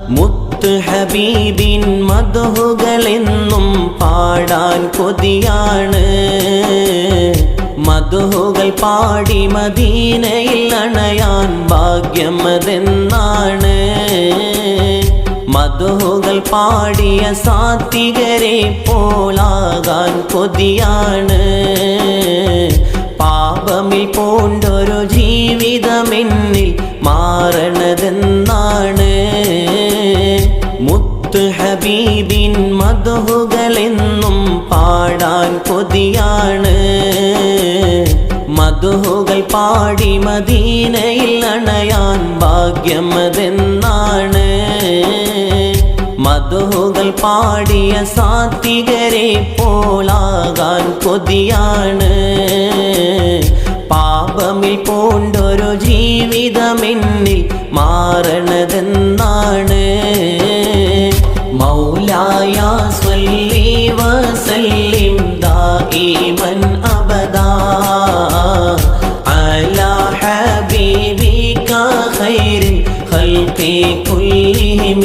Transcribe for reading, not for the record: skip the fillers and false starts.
മുത്ത് ഹബീബിൻ മദ്ഹുകളെന്നും പാടാൻ കൊതിയാണ്. മദ്ഹുകൾ പാടി മദീനയിൽ അണയാൻ ഭാഗ്യമതെന്നാണ്. മദ്ഹുകൾ പാടിയ സാത്വികരെ പോലാകാൻ കൊതിയാണ്. പാപമിൽ പൂണ്ടൊരു ജീവിതമെന്നിൽ മാറണതെന്നാണ്. മുത്ത് ഹബീബിൻ മദ്ഹുകളെന്നും പാടാൻ കൊതിയാണ്. മദ്ഹുകൾ പാടി മദീനയിൽ അണയാൻ ഭാഗ്യമതെന്നാണ്. മദ്ഹുകൾ പാടിയ സാത്വികരെ പോലാകാൻ കൊതിയാണ്. പാപമിൽ പൂണ്ടൊരു ജീവിതമെന്നിൽ മാറണതെന്നാണ്. മൗലായ സ്വല്ലി വസല്ലിം ദായിമൻ അബദാ അലാ ഹബീബിക ഖൈറിൽ ഖൽഖി കുല്ലിഹിം.